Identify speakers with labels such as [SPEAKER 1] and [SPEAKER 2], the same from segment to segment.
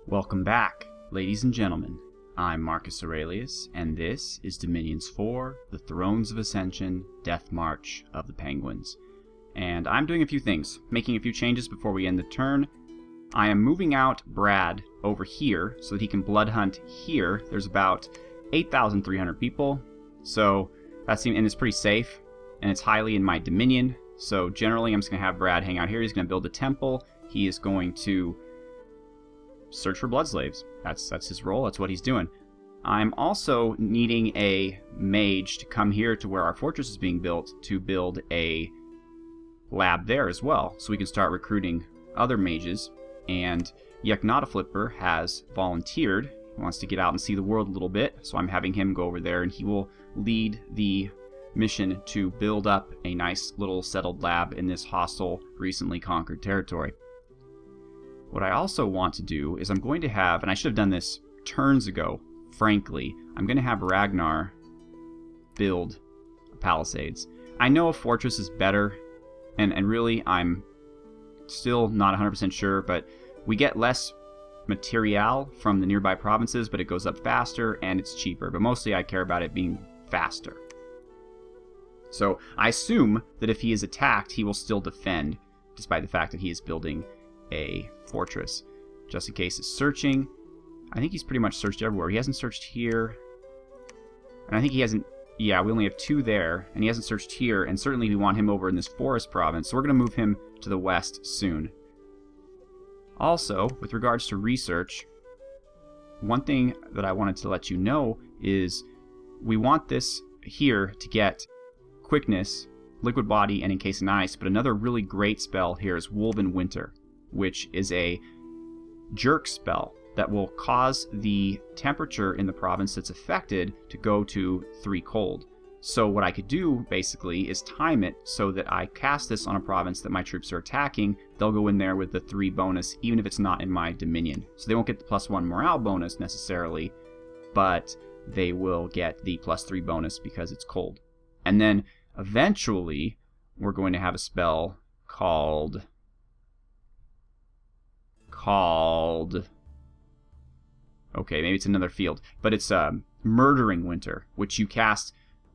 [SPEAKER 1] Welcome back, ladies and gentlemen. I'm Marcus Aurelius, and this is Dominions 4, The Thrones of Ascension, Death March of the Penguins. And I'm doing a few things, making a few changes before we end the turn. I am moving out Brad over here so that he can blood hunt here. There's about 8,300 people, so and it's pretty safe, and it's highly in my dominion. So generally I'm just going to have Brad hang out here. He's going to build a temple. He is going to search for blood slaves. That's his role. That's what he's doing. I'm also needing a mage to come here to where our fortress is being built to build a lab there as well, so we can start recruiting other mages. And Yeknata Flipper has volunteered. He wants to get out and see the world a little bit, so I'm having him go over there, and he will lead the mission to build up a nice little settled lab in this hostile, recently conquered territory. What I also want to do is I'm going to have, and I should have done this turns ago, frankly, I'm going to have Ragnar build palisades. I know a fortress is better, and really I'm still not 100% sure, but we get less material from the nearby provinces, but it goes up faster and it's cheaper. But mostly I care about it being faster. So I assume that if he is attacked, he will still defend, despite the fact that he is building a fortress. Just in case it's searching. I think he's pretty much searched everywhere. He hasn't searched here. And I think he hasn't... Yeah, we only have 2 there. And he hasn't searched here. And certainly we want him over in this forest province. So we're going to move him to the west soon. Also, with regards to research, one thing that I wanted to let you know is we want this here to get quickness, liquid body, and encase in ice. But another really great spell here is Illwinter, which is a jerk spell that will cause the temperature in the province that's affected to go to 3 cold. So what I could do, basically, is time it so that I cast this on a province that my troops are attacking. They'll go in there with the 3 bonus, even if it's not in my dominion. So they won't get the +1 morale bonus, necessarily, but they will get the +3 bonus because it's cold. And then, eventually, we're going to have a spell called... Okay, maybe it's another field, but it's Murdering Winter, which you cast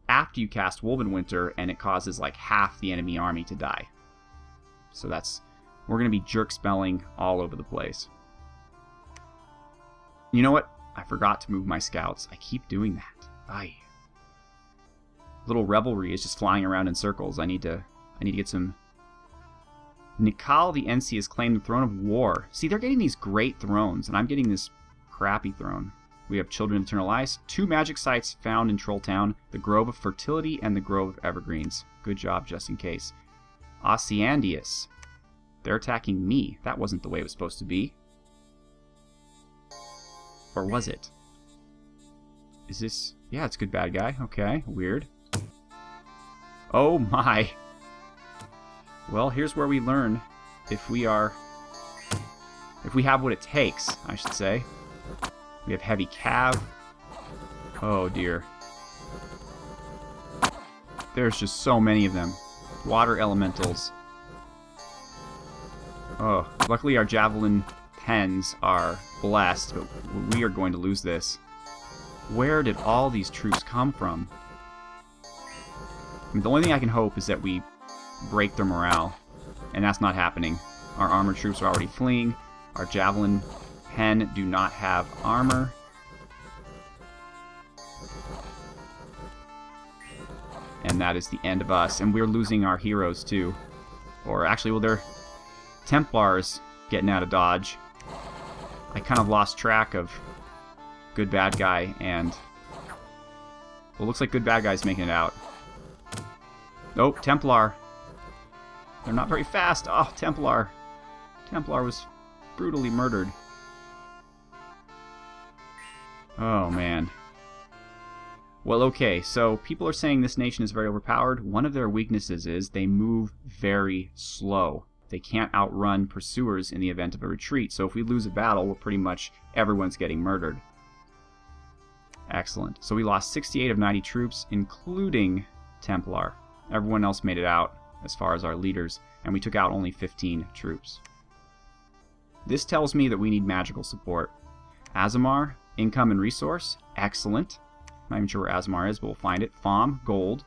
[SPEAKER 1] after you cast Illwinter, and it causes like half the enemy army to die. So we're going to be jerk spelling all over the place. You know what? I forgot to move my scouts. I keep doing that. Aye. Little Revelry is just flying around in circles. I need to get some... Nikal the NC has claimed the Throne of War. See, they're getting these great thrones, and I'm getting this crappy throne. We have Children of Eternal Ice, 2 magic sites found in Trolltown, the Grove of Fertility and the Grove of Evergreens. Good job, just in case. Oceandius. They're attacking me. That wasn't the way it was supposed to be. Or was it? Is this... Yeah, it's good bad guy. Okay, weird. Oh my... Well, here's where we learn if we have what it takes, I should say. We have heavy cav. Oh dear. There's just so many of them. Water elementals. Oh, luckily our javelin pens are blessed, but we are going to lose this. Where did all these troops come from? I mean, the only thing I can hope is that we break their morale, and that's not happening. Our armored troops are already fleeing. Our javelin pen do not have armor. And that is the end of us. And we're losing our heroes too. Or actually, well, they're Templars getting out of dodge. I kind of lost track of good bad guy, and well, it looks like good bad guy's making it out. Oh, Templar. They're not very fast. Oh, Templar. Templar was brutally murdered. Oh, man. Well, okay, so people are saying this nation is very overpowered. One of their weaknesses is they move very slow. They can't outrun pursuers in the event of a retreat. So if we lose a battle, we're pretty much everyone's getting murdered. Excellent. So we lost 68 of 90 troops, including Templar. Everyone else made it out, as far as our leaders, and we took out only 15 troops. This tells me that we need magical support. Azamar, income and resource. Excellent. Not even sure where Azamar is, but we'll find it. Fom, gold.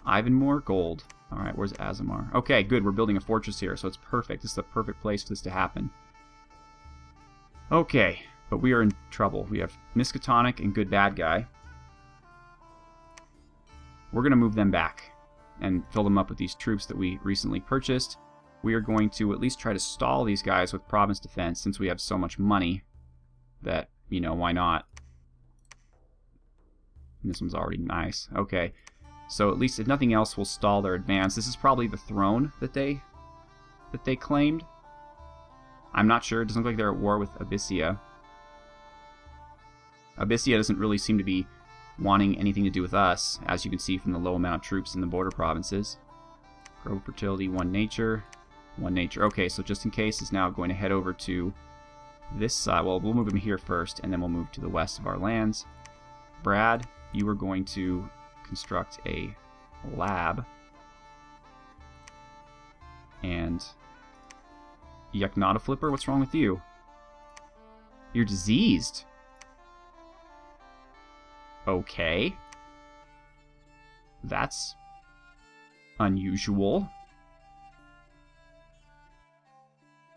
[SPEAKER 1] Ivanmoor, gold. Alright, where's Azamar? Okay, good. We're building a fortress here, so it's perfect. This is the perfect place for this to happen. Okay, but we are in trouble. We have Miskatonic and Good Bad Guy. We're going to move them back and fill them up with these troops that we recently purchased. We are going to at least try to stall these guys with province defense since we have so much money that, you know, why not? And this one's already nice. Okay, so at least if nothing else, we'll stall their advance. This is probably the throne that they claimed. I'm not sure. It doesn't look like they're at war with Abyssia. Abyssia doesn't really seem to be wanting anything to do with us, as you can see from the low amount of troops in the border provinces. Grove fertility, 1 nature. 1 nature. Okay, so just in case is now going to head over to this side. Well, we'll move him here first, and then we'll move to the west of our lands. Brad, you are going to construct a lab. And Flipper, what's wrong with you? You're diseased. Okay. That's unusual.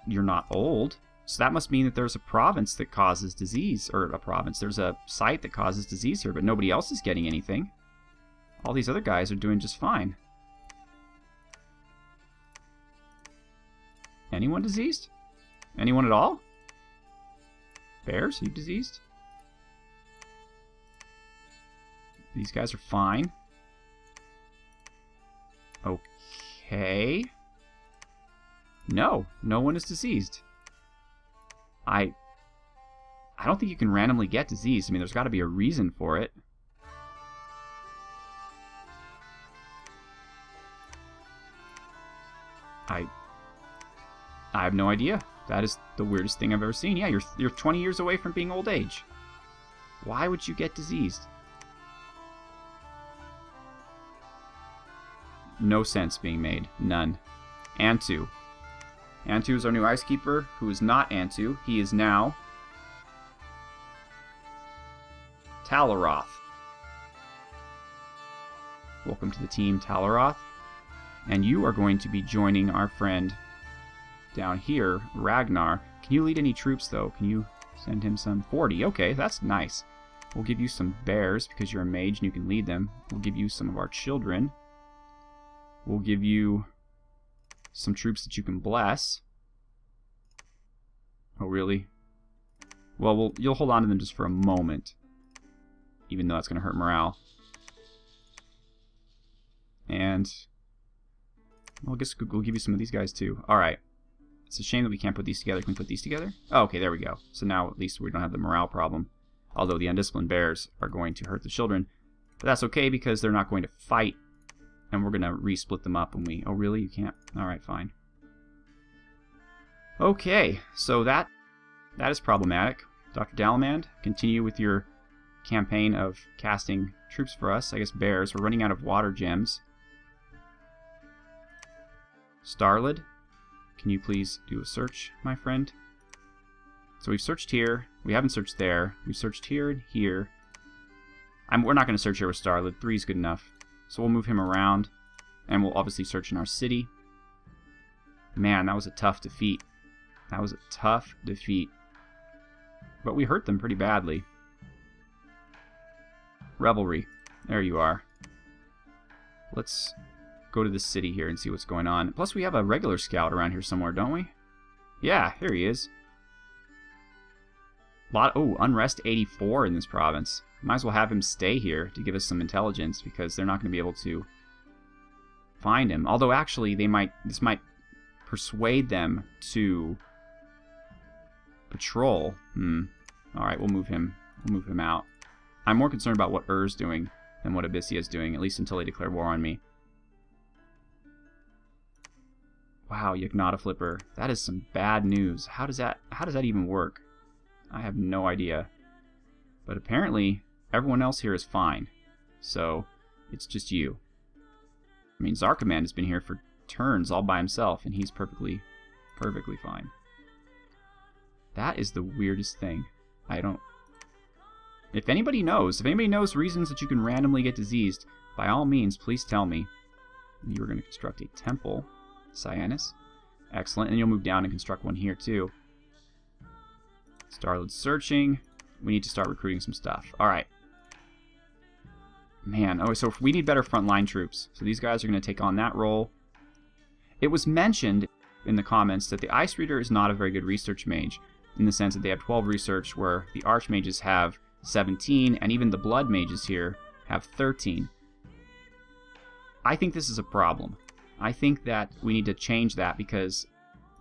[SPEAKER 1] You're not old. So that must mean that there's a province that causes disease. Or a province. There's a site that causes disease here, but nobody else is getting anything. All these other guys are doing just fine. Anyone diseased? Anyone at all? Bears, are you diseased? These guys are fine. Okay. No, no one is diseased. I don't think you can randomly get diseased. I mean, there's got to be a reason for it. I have no idea. That is the weirdest thing I've ever seen. Yeah, you're 20 years away from being old age. Why would you get diseased? No sense being made. None. Antu. Antu is our new Icekeeper, who is not Antu. He is now Talaroth. Welcome to the team, Talaroth. And you are going to be joining our friend down here, Ragnar. Can you lead any troops, though? Can you send him some? 40. Okay, that's nice. We'll give you some bears, because you're a mage and you can lead them. We'll give you some of our children. We'll give you some troops that you can bless. Oh, really? Well, you'll hold on to them just for a moment, even though that's going to hurt morale. And well, I guess we'll give you some of these guys, too. Alright. It's a shame that we can't put these together. Can we put these together? Oh, okay, there we go. So now at least we don't have the morale problem. Although the undisciplined bears are going to hurt the children. But that's okay because they're not going to fight. And we're going to re-split them up when we... Oh, really? You can't? Alright, fine. Okay, so that is problematic. Dr. Dalamand, continue with your campaign of casting troops for us. I guess bears. We're running out of water gems. Starlid, can you please do a search, my friend? So we've searched here. We haven't searched there. We've searched here and here. We're not going to search here with Starlid. 3 is good enough. So we'll move him around. And we'll obviously search in our city. Man, that was a tough defeat. That was a tough defeat. But we hurt them pretty badly. Revelry. There you are. Let's go to the city here and see what's going on. Plus, we have a regular scout around here somewhere, don't we? Yeah, here he is. Unrest 84 in this province. Might as well have him stay here to give us some intelligence, because they're not going to be able to find him. Although, actually, this might persuade them to patrol. Alright, we'll move him out. I'm more concerned about what Ur's doing than what Abyssia is doing, at least until they declare war on me. Wow, Flipper. That is some bad news. How does that even work? I have no idea. But apparently, everyone else here is fine. So, it's just you. I mean, Zarcommand has been here for turns all by himself, and he's perfectly fine. That is the weirdest thing. I don't... If anybody knows reasons that you can randomly get diseased, by all means, please tell me. You are going to construct a temple. Cyanus. Excellent. And you'll move down and construct one here, too. Started searching. We need to start recruiting some stuff. Alright. Man, oh, so we need better frontline troops. So these guys are going to take on that role. It was mentioned in the comments that the Ice Reader is not a very good research mage, in the sense that they have 12 research, where the Archmages have 17, and even the Blood Mages here have 13. I think this is a problem. I think that we need to change that, because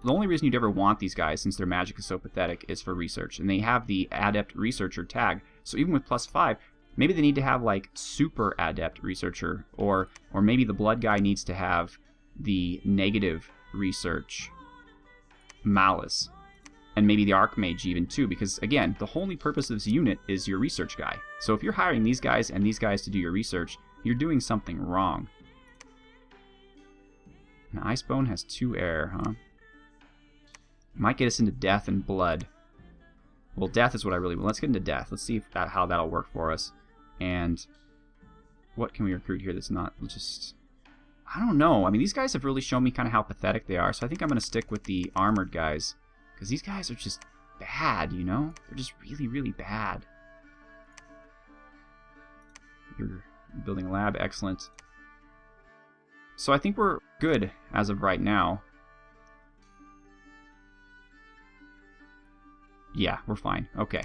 [SPEAKER 1] the only reason you'd ever want these guys, since their magic is so pathetic, is for research. And they have the Adept Researcher tag. So even with +5, maybe they need to have, like, Super Adept Researcher. Or maybe the Blood guy needs to have the Negative Research Malice. And maybe the Archmage even, too. Because, again, the only purpose of this unit is your research guy. So if you're hiring these guys and these guys to do your research, you're doing something wrong. An Icebone has 2 air, huh? Might get us into death and blood. Well, death is what I really want. Let's get into death. Let's see if how that'll work for us. And what can we recruit here that's not just... I don't know. I mean, these guys have really shown me kind of how pathetic they are. So I think I'm going to stick with the armored guys. Because these guys are just bad, you know? They're just really, really bad. You're building a lab. Excellent. So I think we're good as of right now. Yeah, we're fine. Okay.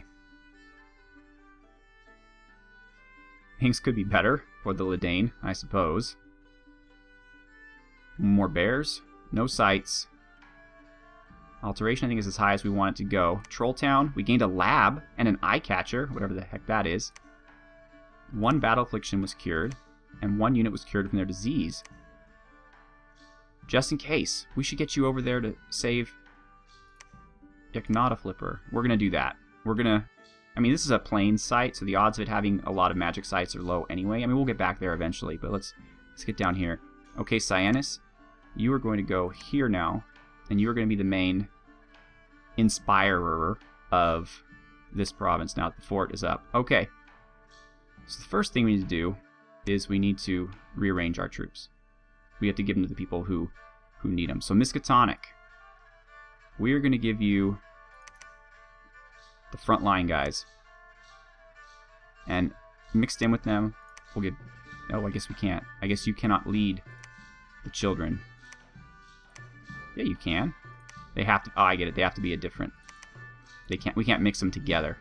[SPEAKER 1] Things could be better for the Ledan, I suppose. More bears. No sights. Alteration, I think, is as high as we want it to go. Troll Town, we gained a lab and an eye catcher, whatever the heck that is. 1 battle affliction was cured, and 1 unit was cured from their disease. Just in case, we should get you over there to save Ignata Flipper. We're going to do that. We're going to... I mean, this is a plain site, so the odds of it having a lot of magic sites are low anyway. I mean, we'll get back there eventually, but let's get down here. Okay, Cyanus, you are going to go here now, and you are going to be the main inspirer of this province now that the fort is up. Okay. So the first thing we need to do is we need to rearrange our troops. We have to give them to the people who need them. So Miskatonic, we are going to give you the frontline guys. And mixed in with them, we'll get... Oh, I guess we can't. I guess you cannot lead the children. Yeah, you can. They have to... Oh, I get it. They have to be a different... We can't mix them together.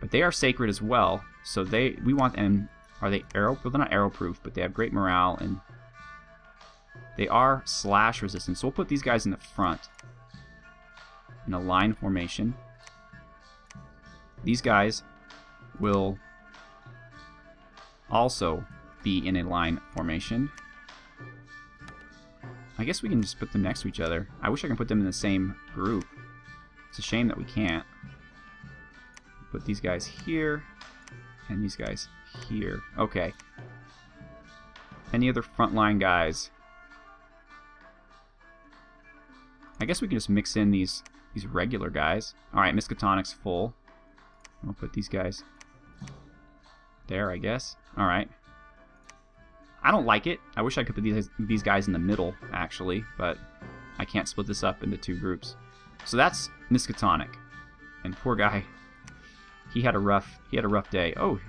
[SPEAKER 1] But they are sacred as well. So we want them... Are they arrow... Well, they're not arrow proof, but they have great morale and... They are slash resistant, so we'll put these guys in the front. In a line formation. These guys will also be in a line formation. I guess we can just put them next to each other. I wish I could put them in the same group. It's a shame that we can't. Put these guys here, and these guys here. Okay. Any other frontline guys? I guess we can just mix in these regular guys. Alright, Miskatonic's full. We'll put these guys there, I guess. Alright. I don't like it. I wish I could put these guys in the middle, actually, but I can't split this up into 2 groups. So that's Miskatonic. And poor guy, he had a rough day. Oh,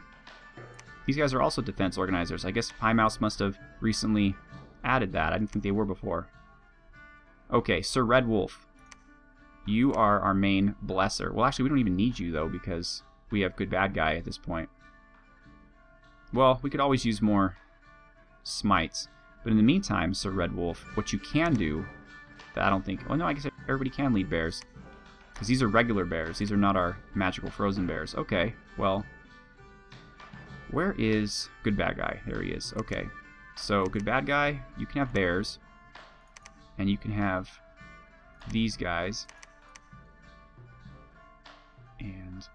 [SPEAKER 1] these guys are also defense organizers. I guess Pymous must have recently added that. I didn't think they were before. Okay, Sir Red Wolf. You are our main blesser. Well, actually, we don't even need you, though, because we have good bad guy at this point. Well, we could always use more smites. But in the meantime, Sir Red Wolf, what you can do, that I don't think... Oh, no, I guess everybody can lead bears. Because these are regular bears. These are not our magical frozen bears. Okay, well... Where is good bad guy? There he is. Okay. So, good bad guy, you can have bears. And you can have these guys. And...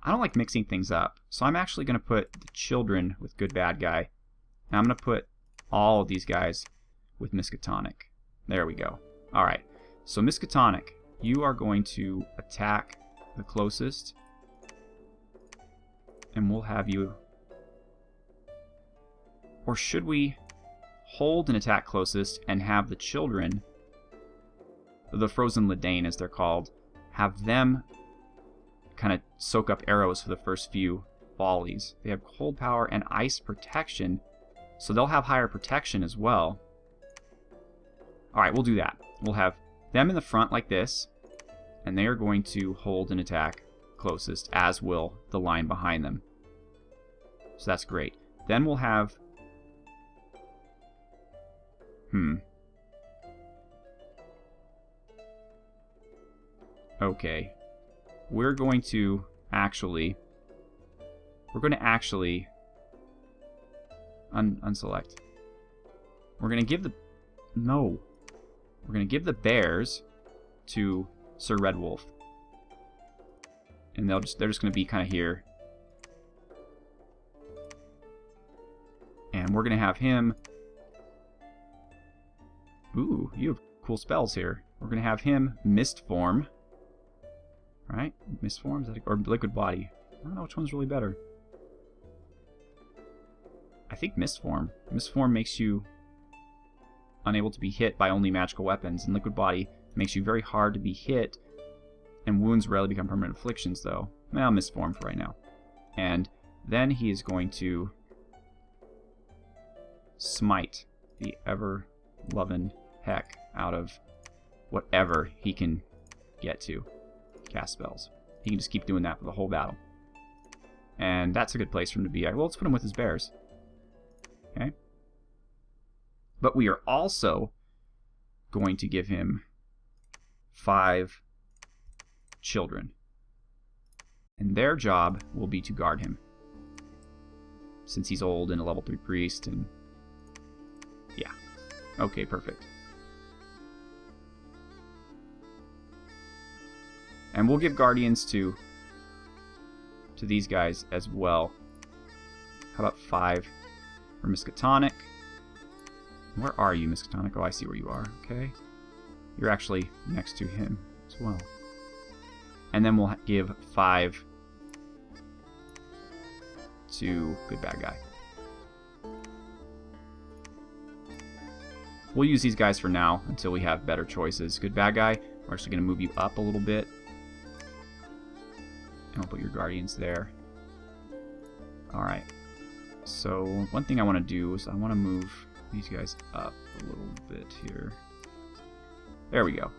[SPEAKER 1] I don't like mixing things up. So I'm actually going to put the children with good bad guy Now I'm going to put all of these guys with Miskatonic. There we go. Alright, so Miskatonic, you are going to attack the closest. And we'll have you... Or should we hold and attack closest and have the children, the frozen Ledan as they're called, have them kind of soak up arrows for the first few volleys. They have cold power and ice protection, so they'll have higher protection as well. Alright, we'll do that. We'll have them in the front like this, and they are going to hold and attack closest, as will the line behind them. So that's great. Then we'll have... Okay. We're going to actually unselect. We're going to give the... No. We're going to give the bears to Sir Red Wolf. And they're just going to be kind of here. And we're going to have him... Ooh, you have cool spells here. We're going to have him Mist Form. Right? Mist Form? Is that or Liquid Body? I don't know which one's really better. I think Mist Form. Mist Form makes you unable to be hit by only magical weapons, and Liquid Body makes you very hard to be hit, and wounds rarely become permanent afflictions, though. Well, Mist Form for right now. And then he is going to smite the ever-loving heck out of whatever he can get to cast spells. He can just keep doing that for the whole battle. And that's a good place for him to be. Well, let's put him with his bears. Okay. But we are also going to give him 5 children. And their job will be to guard him. Since he's old and a level 3 priest and... Yeah. Okay, perfect. And we'll give guardians to these guys as well. How about 5 for Miskatonic? Where are you, Miskatonic? Oh, I see where you are. Okay. You're actually next to him as well. And then we'll give 5 to Good Bad Guy. We'll use these guys for now until we have better choices. Good Bad Guy, we're actually going to move you up a little bit. And we'll put your guardians there. Alright. So, one thing I want to do is I want to move these guys up a little bit here. There we go.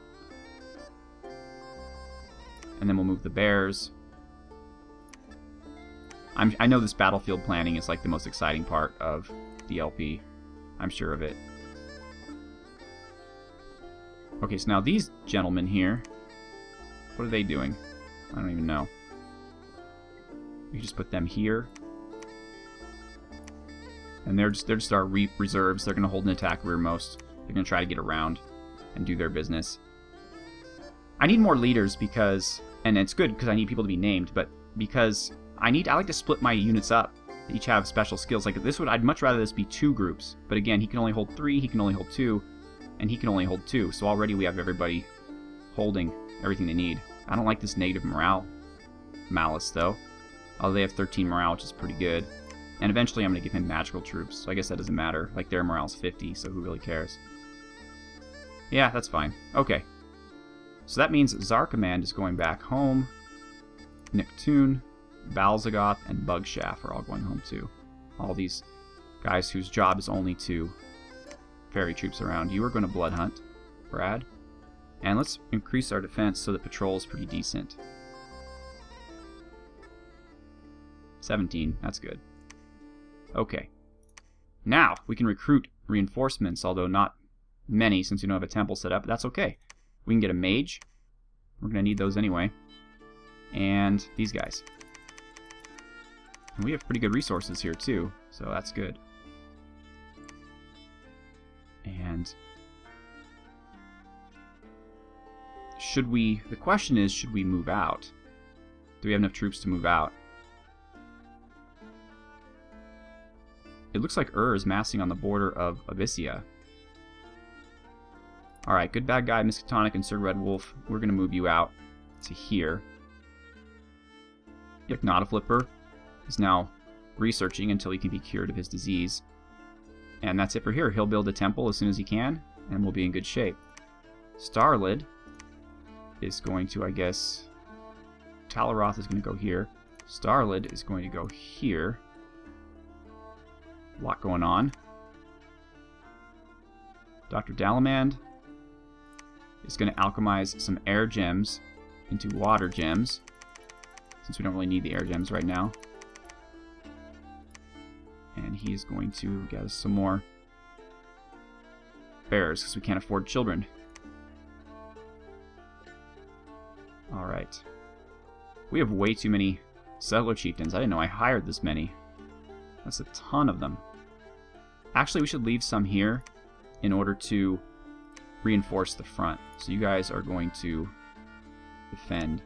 [SPEAKER 1] And then we'll move the bears. I know this battlefield planning is like the most exciting part of the LP. I'm sure of it. Okay, so now these gentlemen here, what are they doing? I don't even know. We just put them here. And they're just our reserves. They're going to hold an attack rearmost. They're going to try to get around and do their business. I need more leaders because, and it's good because I need people to be named, but because I like to split my units up. They each have special skills. Like this I'd much rather this be 2 groups. But again, he can only hold 3, he can only hold 2, and he can only hold 2. So already we have everybody holding everything they need. I don't like this negative malice though. Although they have 13 morale, which is pretty good. And eventually I'm going to give him magical troops, so I guess that doesn't matter. Like, their morale's 50, so who really cares? Yeah, that's fine. Okay. So that means Zarcommand is going back home. Nicktoon, Balzagoth, and Bugshaft are all going home too. All these guys whose job is only to ferry troops around. You are going to blood hunt, Brad. And let's increase our defense so the patrol is pretty decent. 17, that's good. Okay. Now, we can recruit reinforcements, although not many since we don't have a temple set up, but that's okay. We can get a mage. We're going to need those anyway. And these guys. And we have pretty good resources here too, so that's good. And the question is, should we move out? Do we have enough troops to move out? it looks like is massing on the border of Abyssia. Alright, good bad guy, Miskatonic and Sir Red Wolf. We're going to move you out to here. Yagnatiflipper is now researching until he can be cured of his disease. And that's it for here. He'll build a temple as soon as he can, and we'll be in good shape. Starlid is going to, I guess... Talaroth is going to go here. Starlid is going to go here. A lot going on. Dr. Dalamand is going to alchemize some air gems into water gems, since we don't really need the air gems right now. And he is going to get us some more bears, because we can't afford children. Alright. We have way too many settler chieftains. I didn't know I hired this many. That's a ton of them. Actually, we should leave some here in order to reinforce the front. So you guys are going to defend.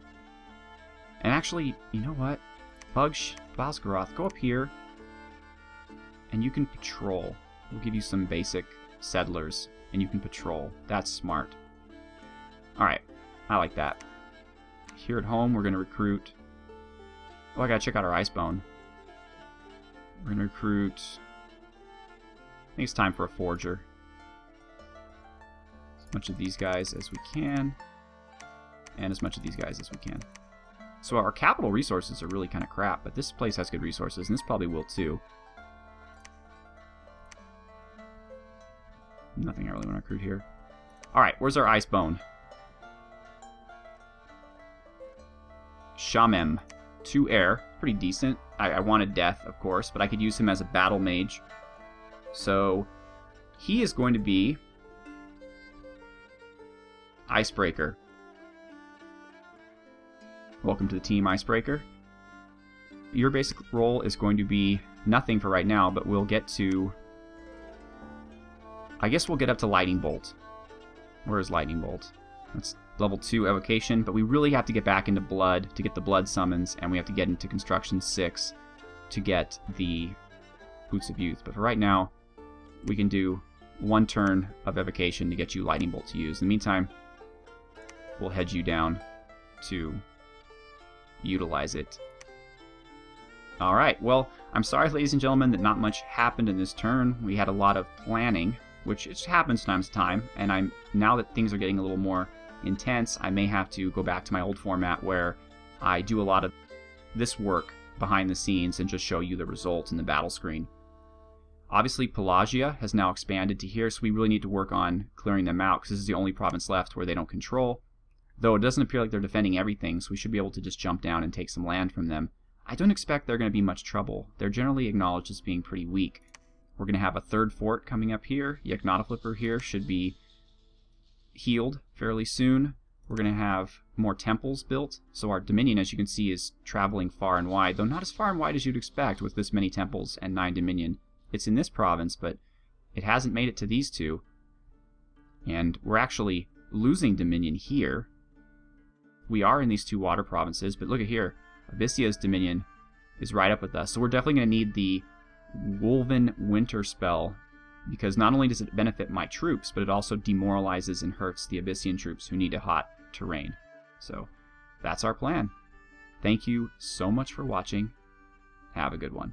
[SPEAKER 1] And actually, you know what? Balsgaroth, go up here and you can patrol. We'll give you some basic settlers and you can patrol. That's smart. Alright, I like that. Here at home, we're going to recruit... Oh, I gotta check out our Icebone. We're going to recruit... I think it's time for a Forger. As much of these guys as we can. And as much of these guys as we can. So our capital resources are really kind of crap, but this place has good resources, and this probably will too. Nothing I really want to recruit here. Alright, where's our Icebone? Shamem. 2 air. Pretty decent. I wanted death, of course, but I could use him as a battle mage. So, he is going to be Icebreaker. Welcome to the team, Icebreaker. Your basic role is going to be nothing for right now, but we'll get to... I guess we'll get up to Lightning Bolt. Where is Lightning Bolt? That's level 2 evocation, but we really have to get back into Blood to get the Blood summons, and we have to get into Construction 6 to get the Boots of Youth. But for right now, we can do 1 turn of evocation to get you Lightning Bolt to use. In the meantime, we'll head you down to utilize it. Alright, well, I'm sorry, ladies and gentlemen, that not much happened in this turn. We had a lot of planning, which it happens time to time, and now that things are getting a little more intense, I may have to go back to my old format where I do a lot of this work behind the scenes and just show you the results in the battle screen. Obviously, Pelagia has now expanded to here, so we really need to work on clearing them out, because this is the only province left where they don't control. Though it doesn't appear like they're defending everything, so we should be able to just jump down and take some land from them. I don't expect they're going to be much trouble. They're generally acknowledged as being pretty weak. We're going to have a 3rd fort coming up here. Yagnatiflipper here should be healed fairly soon. We're going to have more temples built, so our dominion, as you can see, is traveling far and wide, though not as far and wide as you'd expect with this many temples and 9 dominion. It's in this province, but it hasn't made it to these 2. And we're actually losing dominion here. We are in these 2 water provinces, but look at here. Abyssia's dominion is right up with us. So we're definitely going to need the Woven Winter spell, because not only does it benefit my troops, but it also demoralizes and hurts the Abyssian troops who need a hot terrain. So that's our plan. Thank you so much for watching. Have a good one.